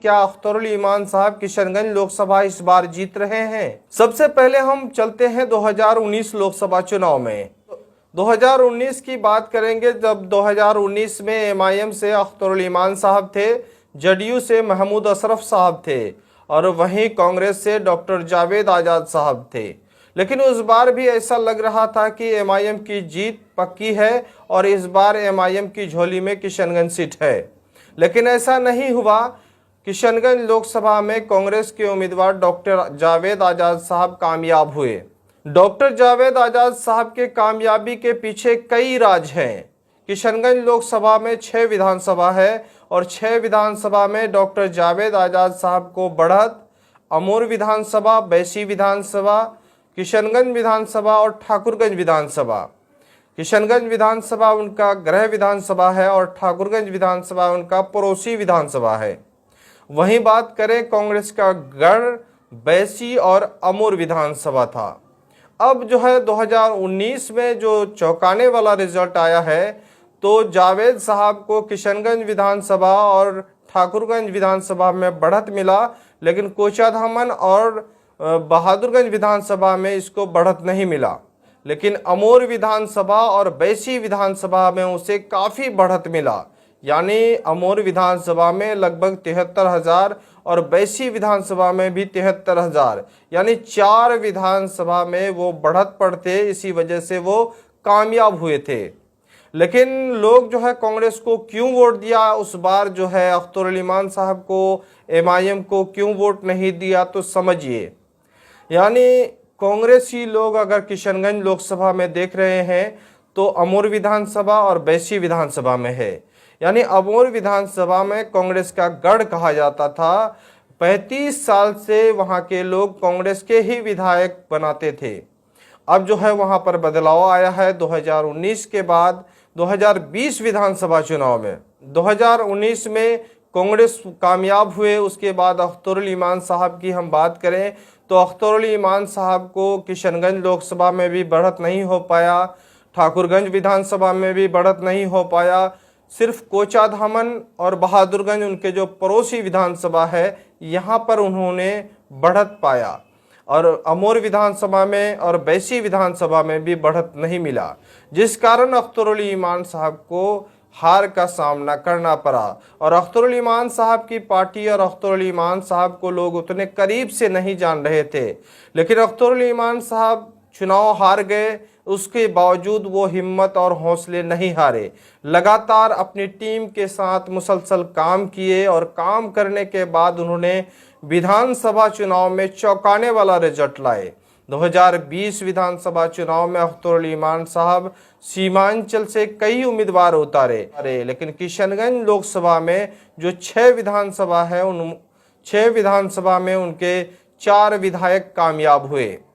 क्या अख्तरुल ईमान साहब किशनगंज लोकसभा इस बार जीत रहे हैं? सबसे पहले हम चलते हैं 2019 लोकसभा चुनाव में। 2019 की बात करेंगे, जब 2019 में एमआईएम से अख्तरुल ईमान साहब थे, जदयू से महमूद अशरफ साहब थे और वहीं कांग्रेस से डॉक्टर जावेद आजाद साहब थे। लेकिन उस बार भी ऐसा लग रहा था कि एमआईएम की जीत पक्की है और इस बार एमआईएम की झोली में किशनगंज सीट है। लेकिन ऐसा नहीं हुआ। किशनगंज लोकसभा में कांग्रेस के उम्मीदवार डॉक्टर जावेद आजाद साहब कामयाब हुए। डॉक्टर जावेद आजाद साहब के कामयाबी के पीछे कई राज हैं। किशनगंज लोकसभा में 6 विधानसभा है और 6 विधानसभा में डॉक्टर जावेद आजाद साहब को बढ़त अमूर विधानसभा, बैसी विधानसभा, किशनगंज विधानसभा और ठाकुरगंज विधानसभा। किशनगंज विधानसभा उनका गृह विधानसभा है और ठाकुरगंज विधानसभा उनका पड़ोसी विधानसभा है। वहीं बात करें कांग्रेस का गढ़, बैसी और अमूर विधानसभा था। अब जो है 2019 में जो चौंकाने वाला रिजल्ट आया है, तो जावेद साहब को किशनगंज विधानसभा और ठाकुरगंज विधानसभा में बढ़त मिला, लेकिन कोचाधामन और बहादुरगंज विधानसभा में इसको बढ़त नहीं मिला। लेकिन अमूर विधानसभा और बैसी विधानसभा में उसे काफ़ी बढ़त मिला, यानी अमूर विधानसभा में लगभग 73,000 और बैसी विधानसभा में भी 73,000, यानी 4 विधानसभा में वो बढ़त पड़ते, इसी वजह से वो कामयाब हुए थे। लेकिन लोग जो है कांग्रेस को क्यों वोट दिया उस बार, जो है अख्तरुल ईमान साहब को, एमआईएम को क्यों वोट नहीं दिया, तो समझिए। यानी कांग्रेसी लोग अगर किशनगंज लोकसभा में देख रहे हैं तो अमूर विधानसभा और बैसी विधानसभा में है। यानी अमूर विधानसभा में कांग्रेस का गढ़ कहा जाता था। 35 साल से वहां के लोग कांग्रेस के ही विधायक बनाते थे। अब जो है वहां पर बदलाव आया है 2019 के बाद 2020 विधानसभा चुनाव में। 2019 में कांग्रेस कामयाब हुए, उसके बाद अख्तरुल ईमान साहब की हम बात करें तो अख्तरुल ईमान साहब को किशनगंज लोकसभा में भी बढ़त नहीं हो पाया, ठाकुरगंज विधानसभा में भी बढ़त नहीं हो पाया। सिर्फ कोचाधामन और बहादुरगंज उनके जो पड़ोसी विधानसभा है, यहाँ पर उन्होंने बढ़त पाया और अमूर विधानसभा में और बैसी विधानसभा में भी बढ़त नहीं मिला, जिस कारण अख्तरुल ईमान साहब को हार का सामना करना पड़ा। और अख्तरुल ईमान साहब की पार्टी और अख्तरुल ईमान साहब को लोग उतने करीब से नहीं जान रहे थे, लेकिन अख्तरुल ईमान साहब चुनाव हार गए, उसके बावजूद वो हिम्मत और हौसले नहीं हारे। लगातार अपनी टीम के साथ मुसलसल काम किए और काम करने के बाद उन्होंने विधानसभा चुनाव में चौंकाने वाला रिजल्ट लाए। 2020 विधानसभा चुनाव में अख्तरुल ईमान साहब सीमांचल से कई उम्मीदवार उतारे, लेकिन किशनगंज लोकसभा में जो 6 विधानसभा है, उन 6 विधानसभा में उनके 4 विधायक कामयाब हुए।